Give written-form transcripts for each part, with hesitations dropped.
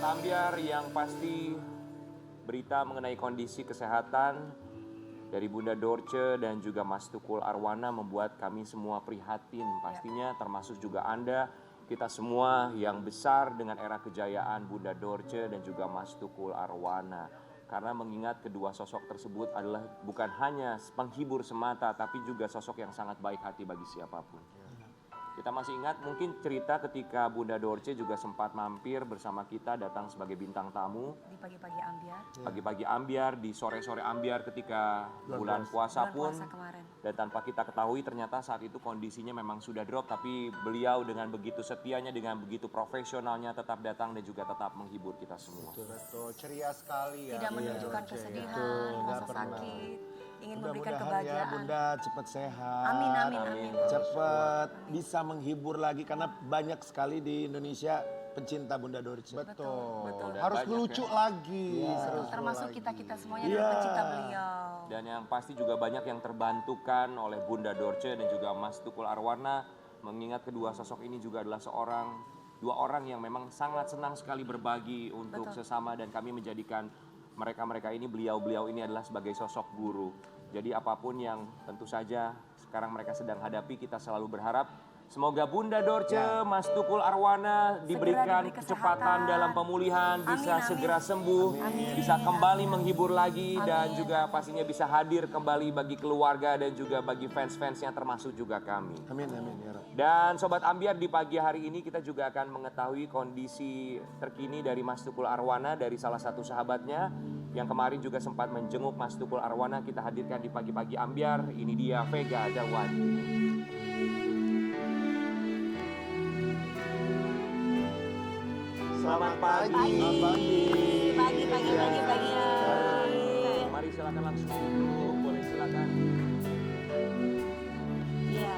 Ambyar, yang pasti berita mengenai kondisi kesehatan dari Bunda Dorce dan juga Mas Tukul Arwana membuat kami semua prihatin. Pastinya termasuk juga Anda, kita semua yang besar dengan era kejayaan Bunda Dorce dan juga Mas Tukul Arwana. Karena mengingat kedua sosok tersebut adalah bukan hanya penghibur semata, tapi juga sosok yang sangat baik hati bagi siapapun. Kita masih ingat mungkin cerita ketika Bunda Dorce juga sempat mampir bersama kita datang sebagai bintang tamu. Di pagi-pagi ambyar. Pagi-pagi ambyar, di sore-sore ambyar ketika bulan puasa pun. Dan tanpa kita ketahui ternyata saat itu kondisinya memang sudah drop. Tapi beliau dengan begitu setianya, dengan begitu profesionalnya tetap datang dan juga tetap menghibur kita semua. Betul, ceria sekali ya. Tidak menunjukkan kesedihan, rasa sakit. Ingin memberikan kebahagiaan. Mudah-mudahan ya Bunda cepat sehat. Amin, amin, amin. Cepat bisa menghibur lagi karena banyak sekali di Indonesia pencinta Bunda Dorce. Betul. Harus lucu lagi. Termasuk kita-kita semuanya adalah pencinta beliau. Dan yang pasti juga banyak yang terbantukan oleh Bunda Dorce dan juga Mas Tukul Arwana. Mengingat kedua sosok ini juga adalah dua orang yang memang sangat senang sekali berbagi untuk sesama. Dan kami menjadikan mereka ini, beliau ini adalah sebagai sosok guru. Jadi apapun yang tentu saja sekarang mereka sedang hadapi, kita selalu berharap semoga Bunda Dorce, Mas Tukul Arwana diberikan kecepatan dalam pemulihan, bisa segera sembuh, bisa kembali menghibur lagi dan juga pastinya bisa hadir kembali bagi keluarga dan juga bagi fans-fansnya termasuk juga kami. Amin, amin ya Rob. Dan Sobat Ambyar, di pagi hari ini kita juga akan mengetahui kondisi terkini dari Mas Tukul Arwana dari salah satu sahabatnya yang kemarin juga sempat menjenguk Mas Tukul Arwana. Kita hadirkan di pagi-pagi Ambyar. Ini dia Vega Darwanti. Selamat pagi. Pagi. Mari silakan langsung duduk, boleh silakan. Iya.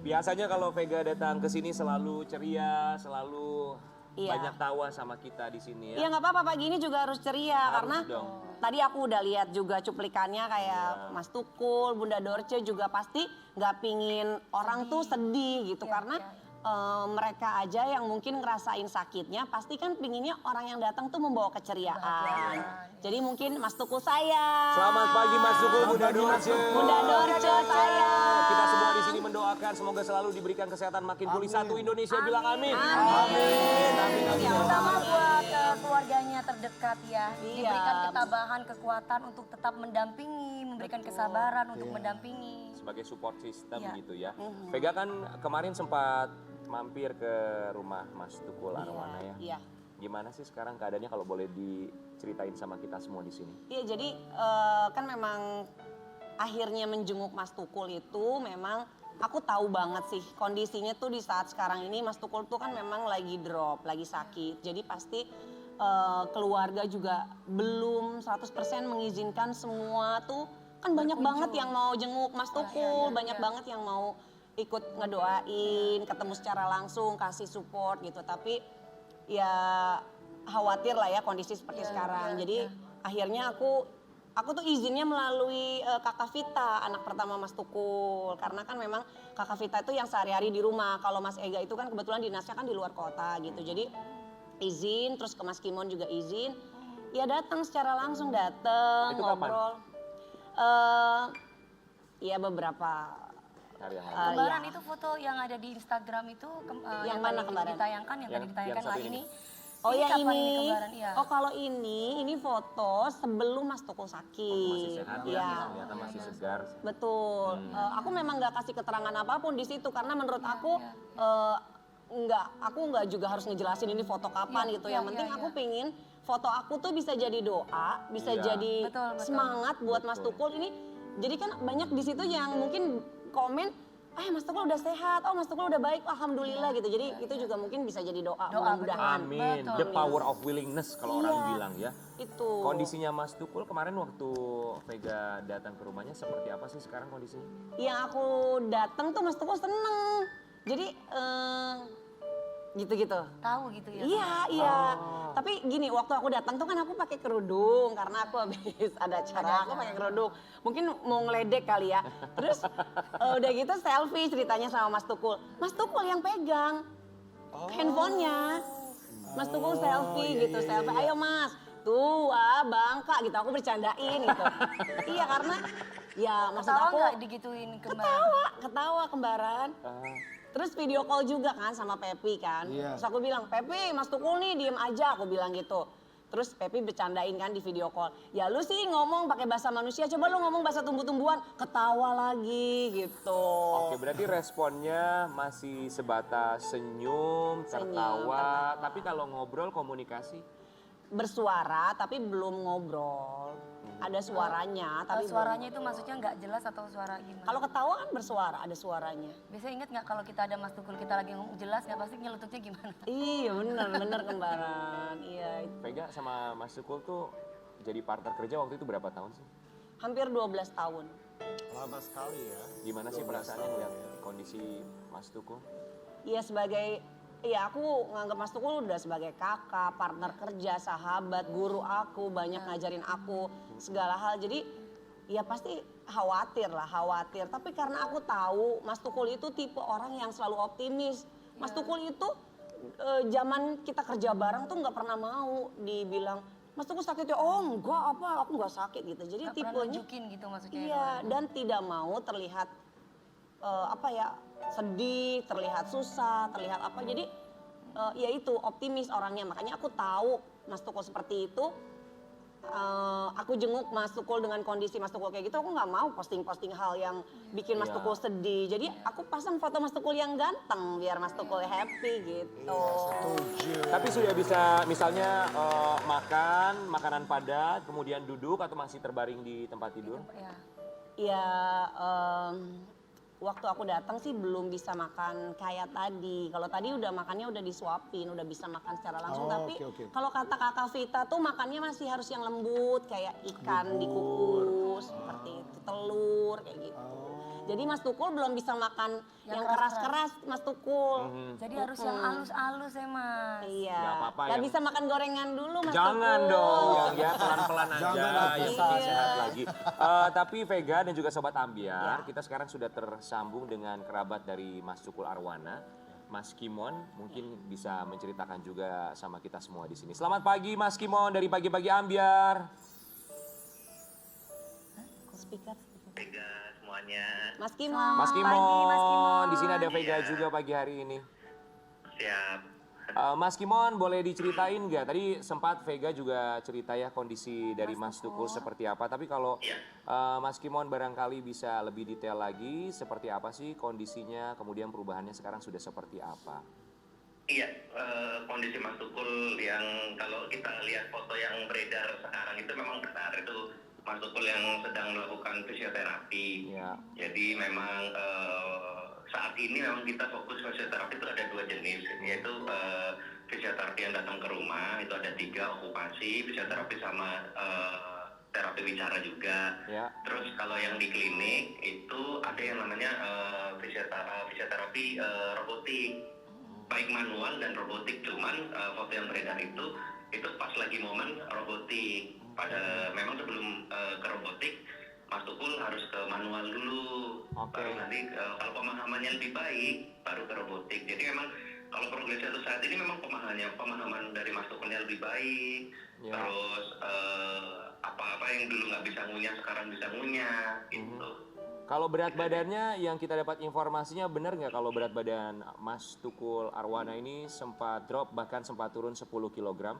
Biasanya kalau Vega datang ke sini selalu ceria, selalu banyak tawa sama kita di sini ya. Iya nggak apa-apa, pagi ini juga harus ceria karena dong. tadi aku udah lihat juga cuplikannya kayak Mas Tukul, Bunda Dorce juga pasti nggak pingin orang tuh sedih gitu karena mereka aja yang mungkin ngerasain sakitnya pasti kan pinginnya orang yang datang tuh membawa keceriaan. Jadi mungkin Mas Tukul sayang. Selamat pagi Mas Tukul, Bunda Dorce. Bunda Dorce sayang. Kita semua di sini mendoakan semoga selalu diberikan kesehatan makin pulih. Satu Indonesia bilang amin. Amin. Terutama buat keluarganya terdekat ya. Diberikan ketabahan, kekuatan untuk tetap mendampingi, memberikan kesabaran untuk mendampingi. Sebagai support system gitu ya. Vega kan kemarin sempat mampir ke rumah Mas Tukul Arwana ya. Iya. Gimana sih sekarang keadaannya kalau boleh diceritain sama kita semua di sini? Iya, jadi kan memang akhirnya menjenguk Mas Tukul itu memang aku tahu banget sih kondisinya tuh di saat sekarang ini Mas Tukul tuh kan memang lagi drop, lagi sakit. Jadi pasti keluarga juga belum 100% mengizinkan semua tuh, kan banyak banget yang mau jenguk Mas Tukul, banyak banget yang mau ikut ngedoain, ketemu secara langsung, kasih support gitu. Tapi ya khawatir lah ya kondisi seperti sekarang. Jadi akhirnya aku tuh izinnya melalui Kakak Vita, anak pertama Mas Tukul. Karena kan memang Kakak Vita itu yang sehari-hari di rumah. Kalau Mas Ega itu kan kebetulan dinasnya kan di luar kota gitu. Jadi izin, terus ke Mas Kimon juga izin. Ya datang secara langsung, datang ngobrol. Ya beberapa Kembaran itu foto yang ada di Instagram itu yang mana kembaran? Ditayangkan, yang tadi ditayangkan lah ini. Oh ya kapan ini. kembaran? Iya. Oh kalau ini foto sebelum Mas Tukul Masih sakit. sehat ya, ternyata masih segar. Betul. Aku memang nggak kasih keterangan apapun di situ karena menurut aku aku nggak juga harus ngejelasin ini foto kapan gitu. Yang penting aku pingin foto aku tuh bisa jadi doa, bisa jadi semangat buat Mas Tukul ini. Jadi kan banyak di situ yang mungkin komen, Mas Tukul udah sehat, Mas Tukul udah baik, alhamdulillah gitu. Jadi itu juga mungkin bisa jadi doa mudah-mudahan. Amin. The power of willingness kalau orang bilang ya. Itu. Kondisinya Mas Tukul kemarin waktu Vega datang ke rumahnya seperti apa sih sekarang kondisinya? Yang aku datang tuh Mas Tukul seneng. Jadi gitu-gitu. Tahu gitu ya? Iya. Tapi gini, waktu aku datang tuh kan aku pakai kerudung karena aku habis ada acara, aku pakai kerudung. Mungkin mau ngeledek kali ya. Terus udah gitu selfie ceritanya sama Mas Tukul. Mas Tukul yang pegang. handphonenya. Mas Tukul selfie gitu, selfie. Ayo Mas, tuh bangka gitu. Aku bercandain gitu. Iya karena ya maksud Ketawa aku nggak digituin kembar? ketawa kembaran. Terus video call juga kan sama Pepi kan. Iya. Terus aku bilang, Pepi Mas Tukul nih diem aja, aku bilang gitu. Terus Pepi bercandain kan di video call. Ya lu sih ngomong pakai bahasa manusia, coba lu ngomong bahasa tumbuh-tumbuhan, ketawa lagi gitu. Oke, berarti responnya masih sebatas senyum, tertawa. Tapi kalau ngobrol, komunikasi? Bersuara tapi belum ngobrol. Ada suaranya tapi belum Suaranya itu maksudnya nggak jelas atau suara gimana? Kalau ketawa kan bersuara, ada suaranya. Biasanya inget nggak kalau kita ada Mas Tukul kita lagi ngomong jelas nggak pasti nyelututnya gimana? Iya bener kembaran. Iya Vega sama Mas Tukul tuh jadi partner kerja waktu itu berapa tahun sih? hampir 12 tahun. Lama sekali ya. Gimana sih perasaannya ngeliat kondisi Mas Tukul? Iya sebagai, ya aku nganggap Mas Tukul udah sebagai kakak, partner kerja, sahabat, guru aku, banyak ngajarin aku segala hal. Jadi ya pasti khawatir. Tapi karena aku tahu Mas Tukul itu tipe orang yang selalu optimis. Mas Tukul itu zaman kita kerja bareng tuh nggak pernah mau dibilang, Mas Tukul sakit ya? Oh enggak apa, aku nggak sakit gitu. Jadi Nggak pernah tipenya, nunjukin gitu maksudnya? iya dan tidak mau terlihat sedih, terlihat susah, terlihat apa. Jadi ya itu optimis orangnya. Makanya aku tahu Mas Tukul seperti itu. Aku jenguk Mas Tukul dengan kondisi Mas Tukul kayak gitu. Aku nggak mau posting-posting hal yang bikin Mas Iya. Tukul sedih. Jadi aku pasang foto Mas Tukul yang ganteng biar Mas Tukul happy gitu. Setuju. Tapi sudah bisa misalnya makan, makanan padat, kemudian duduk atau masih terbaring di tempat tidur? Ya. Ya waktu aku datang sih belum bisa makan kayak tadi. Kalau tadi udah makannya udah disuapin, udah bisa makan secara langsung. Oh, Tapi oke. kalau kata Kakak Vita tuh makannya masih harus yang lembut, kayak ikan dikukus, seperti itu, telur kayak gitu. Jadi Mas Tukul belum bisa makan yang keras-keras, Mas Tukul. Jadi harus yang halus-halus ya Mas. Iya. Nggak apa-apa Nggak yang- bisa makan gorengan dulu Mas Jangan Tukul. dong, ya pelan-pelan aja, Jangan yang habis. penting sehat lagi. Tapi Vega dan juga Sobat Ambiar, kita sekarang sudah tersambung dengan kerabat dari Mas Tukul Arwana, Mas Kimon, mungkin bisa menceritakan juga sama kita semua di sini. Selamat pagi Mas Kimon dari Pagi-Pagi Ambiar. Speaker. Vega semuanya, Mas Kimon. Mas Pagi, Kimon, Mas Kimon. di sini ada Vega Iya. juga pagi hari ini. siap. Mas Kimon boleh diceritain nggak? Tadi sempat Vega juga cerita ya kondisi dari Mas Tukul seperti apa. Tapi kalau Iya. Mas Kimon barangkali bisa lebih detail lagi seperti apa sih kondisinya, kemudian perubahannya sekarang sudah seperti apa? Iya, kondisi Mas Tukul yang kalau kita lihat foto yang beredar sekarang itu memang benar, itu Mas Tukul yang sedang melakukan fisioterapi. Ya, Jadi memang saat ini memang kita fokus fisioterapi itu ada dua jenis, yaitu fisioterapi yang datang ke rumah, itu ada 3 okupasi, fisioterapi sama terapi bicara juga. ya, Terus kalau yang di klinik itu ada yang namanya fisioterapi robotik, baik manual dan robotik. Cuman foto yang beredar itu pas lagi momen robotik. Memang sebelum ke robotik, Mas Tukul harus ke manual dulu. Oke. Baru nanti kalau pemahamannya lebih baik, baru ke robotik. Jadi memang kalau progresnya untuk saat ini memang pemahaman dari Mas Tukulnya lebih baik. Ya. Terus apa-apa yang dulu nggak bisa ngunyah sekarang bisa ngunyah gitu. Kalau berat badannya yang kita dapat informasinya benar nggak kalau berat badan Mas Tukul Arwana ini sempat drop bahkan sempat turun 10 kg?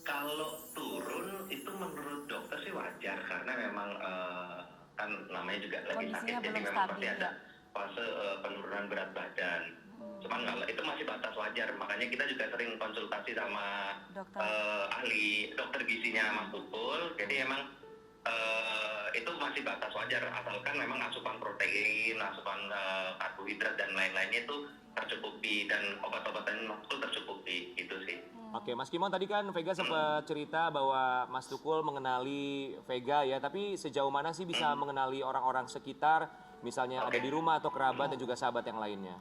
Kalau turun itu menurut dokter sih wajar karena memang kan namanya juga lagi sakit, Kondisinya jadi belum memang stabil, pasti ada ya. fase penurunan berat badan. Cuman kalau itu masih batas wajar, makanya kita juga sering konsultasi sama Dokter. ahli dokter gizinya Mas Tukul. Jadi emang itu masih batas wajar asalkan memang asupan protein, asupan karbohidrat dan lain-lainnya itu tercukupi dan obat-obatan Mas Tukul tercukupi, itu sih. Oke, Mas Kimon tadi kan Vega sempat cerita bahwa Mas Tukul mengenali Vega ya, tapi sejauh mana sih bisa mengenali orang-orang sekitar, misalnya ada di rumah atau kerabat dan juga sahabat yang lainnya?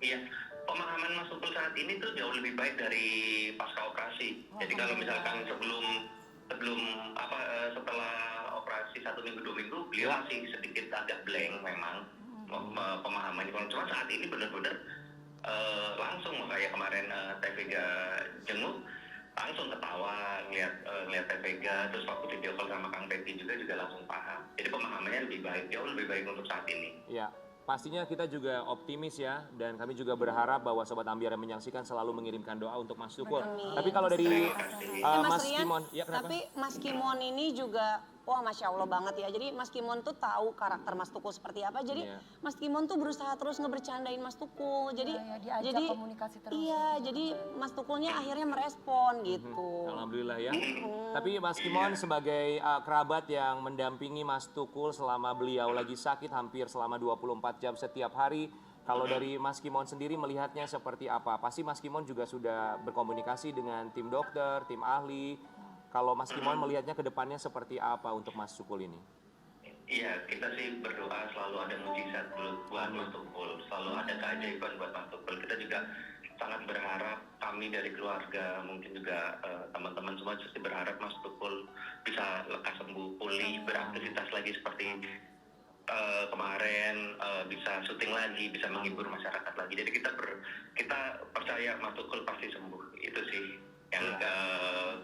Iya, pemahaman Mas Tukul saat ini tuh jauh lebih baik dari pasca operasi. Jadi kalau misalkan setelah operasi 1 minggu 2 minggu, beliau masih sedikit agak blank memang pemahamannya. Cuma saat ini benar-benar langsung kayak kemarin Teh Vega jenguk, langsung ketawa ngeliat Teh Vega, terus waktu video call sama Kang Tepi juga langsung paham. Jadi pemahamannya lebih baik, jauh lebih baik untuk saat ini. Ya, pastinya kita juga optimis ya, dan kami juga berharap bahwa Sobat Ambiar yang menyaksikan selalu mengirimkan doa untuk Mas Tukul. Tapi kalau dari Mas Rian, Kimon, ya kenapa? tapi Mas Kimon ini juga, wah Masya Allah banget ya. Jadi Mas Kimon tuh tahu karakter Mas Tukul seperti apa. Jadi Iya. Mas Kimon tuh berusaha terus ngebercandain Mas Tukul. Jadi, Iya, diajak komunikasi terus. iya, jadi Mas Tukulnya akhirnya merespon gitu. Alhamdulillah ya. Tapi Mas Kimon sebagai kerabat yang mendampingi Mas Tukul selama beliau lagi sakit hampir selama 24 jam setiap hari. Kalau dari Mas Kimon sendiri melihatnya seperti apa? Pasti Mas Kimon juga sudah berkomunikasi dengan tim dokter, tim ahli. Kalau Mas Kimon melihatnya ke depannya seperti apa untuk Mas Tukul ini? Iya, kita sih berdoa selalu ada mujizat buat Mas Tukul, selalu ada keajaiban buat Mas Tukul. Kita juga sangat berharap, kami dari keluarga, mungkin juga teman-teman semua pasti berharap Mas Tukul bisa lekas sembuh, pulih, beraktivitas lagi seperti kemarin, bisa syuting lagi, bisa menghibur masyarakat lagi. Jadi kita percaya Mas Tukul pasti sembuh. Itu sih yang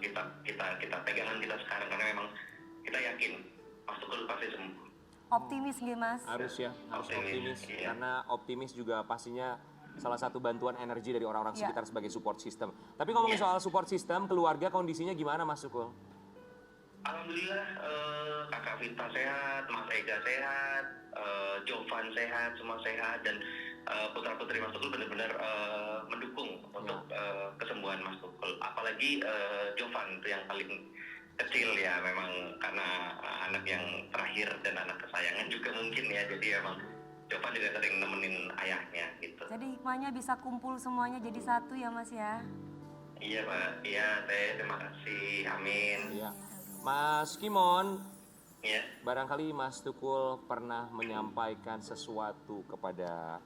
kita pegangan kita sekarang, karena memang kita yakin Mas Tukul pasti sembuh. Optimis nggih Mas? Harus ya, harus optimis. Iya. Karena optimis juga pastinya salah satu bantuan energi dari orang-orang Iya. sekitar sebagai support system. Tapi ngomongin soal support system, keluarga kondisinya gimana Mas Tukul? Alhamdulillah, Kakak Vita sehat, Mas Ega sehat, Jovan sehat, semua sehat, dan putra-putri Mas Tukul benar-benar mendukung untuk kesembuhan Mas Tukul. Apalagi Jovan itu yang paling kecil ya, memang karena anak yang terakhir dan anak kesayangan juga mungkin ya, jadi emang Jovan juga sering nemenin ayahnya gitu. Jadi hikmahnya bisa kumpul semuanya jadi satu ya Mas ya? Iya Pak, iya Teh, terima kasih, amin. Iya. Mas Kimon, Iya. barangkali Mas Tukul pernah menyampaikan sesuatu kepada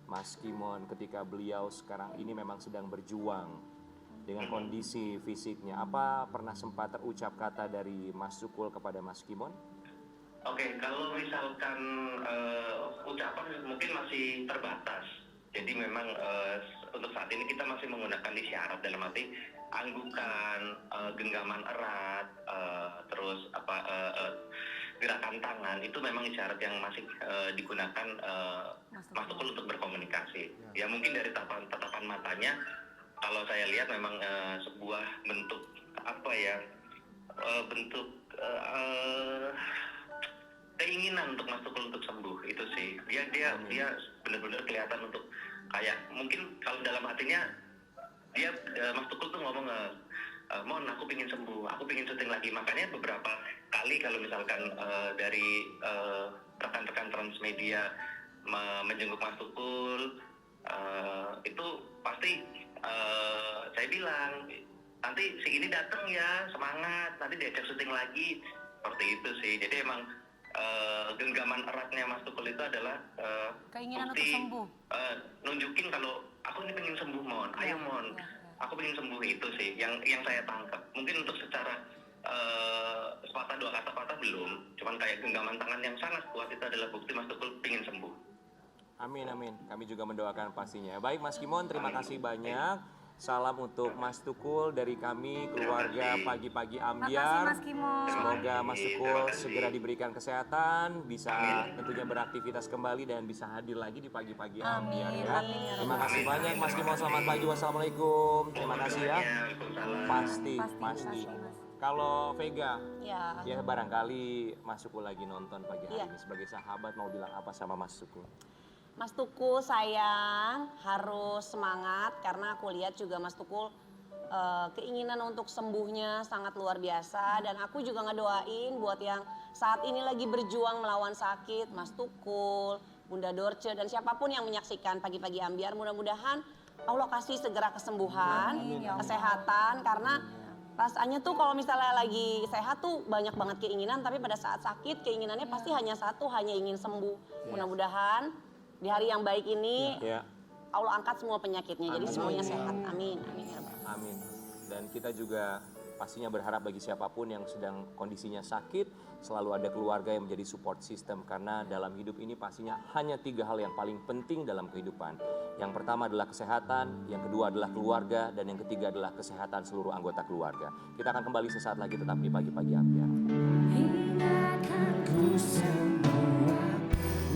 Mas Kimon ketika beliau sekarang ini memang sedang berjuang dengan kondisi fisiknya. Apa pernah sempat terucap kata dari Mas Tukul kepada Mas Kimon? Oke, kalau misalkan ucapan mungkin masih terbatas. Jadi memang untuk saat ini kita masih menggunakan isyarat, dalam arti anggukan, genggaman erat, terus gerakan tangan, itu memang isyarat yang masih digunakan Mas Tukul untuk berkomunikasi. Ya mungkin dari tatapan matanya, kalau saya lihat memang sebuah bentuk bentuk keinginan untuk Mas Tukul untuk sembuh, itu sih. Dia benar-benar kelihatan untuk kayak, mungkin kalau dalam hatinya dia Mas Tukul tuh ngomong, Mon, aku pingin sembuh, aku pingin syuting lagi. Makanya beberapa kali kalau misalkan dari rekan-rekan Transmedia menjenguk Mas Tukul, itu pasti saya bilang, nanti si ini datang ya, semangat, nanti diajak syuting lagi, seperti itu sih. Jadi emang genggaman eratnya Mas Tukul itu adalah Keinginan untuk bukti, sembuh. nunjukin kalau aku ini pengen sembuh, Mon, ayo Mon, aku pengen sembuh, itu sih yang saya tangkap. Mungkin untuk secara sepatah dua kata patah belum, cuman kayak genggaman tangan yang sangat kuat itu adalah bukti Mas Tukul pengen sembuh. Amin, amin. Kami juga mendoakan pastinya. Baik Mas Kimon, terima kasih banyak. Salam untuk Mas Tukul dari kami, keluarga Pagi-Pagi Makasih Ambiar. Mas Kimon. Semoga Mas Tukul Terima kasih. segera diberikan kesehatan, bisa tentunya beraktivitas kembali dan bisa hadir lagi di Pagi-Pagi Ambiar ya. Amin, ya Terima kasih banyak Mas Kimon, selamat pagi, wassalamualaikum. Terima kasih ya. Waalaikumsalam. Pasti. Pasti, Mas. Kalau Vega, Ya. ya barangkali Mas Tukul lagi nonton pagi hari Iya. ini. Sebagai sahabat mau bilang apa sama Mas Tukul? Mas Tukul sayang, harus semangat karena aku lihat juga Mas Tukul keinginan untuk sembuhnya sangat luar biasa, dan aku juga ngedoain buat yang saat ini lagi berjuang melawan sakit, Mas Tukul, Bunda Dorce, dan siapapun yang menyaksikan Pagi-Pagi Ambiar, mudah-mudahan Allah kasih segera kesembuhan, kesehatan, karena rasanya tuh kalau misalnya lagi sehat tuh banyak banget keinginan, tapi pada saat sakit keinginannya pasti hanya satu, hanya ingin sembuh. Mudah-mudahan di hari yang baik ini Ya. Allah angkat semua penyakitnya, jadi semuanya sehat. Amin. Amin ya Rabbal. Amin. Dan kita juga pastinya berharap bagi siapapun yang sedang kondisinya sakit, selalu ada keluarga yang menjadi support system. Karena dalam hidup ini pastinya hanya 3 hal yang paling penting dalam kehidupan. Yang pertama adalah kesehatan, yang kedua adalah keluarga, dan yang ketiga adalah kesehatan seluruh anggota keluarga. Kita akan kembali sesaat lagi tetap di Pagi-Pagi Ambiar. Ingatkanku semua,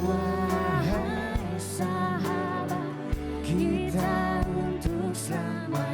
wahai sahabat, kita untuk selama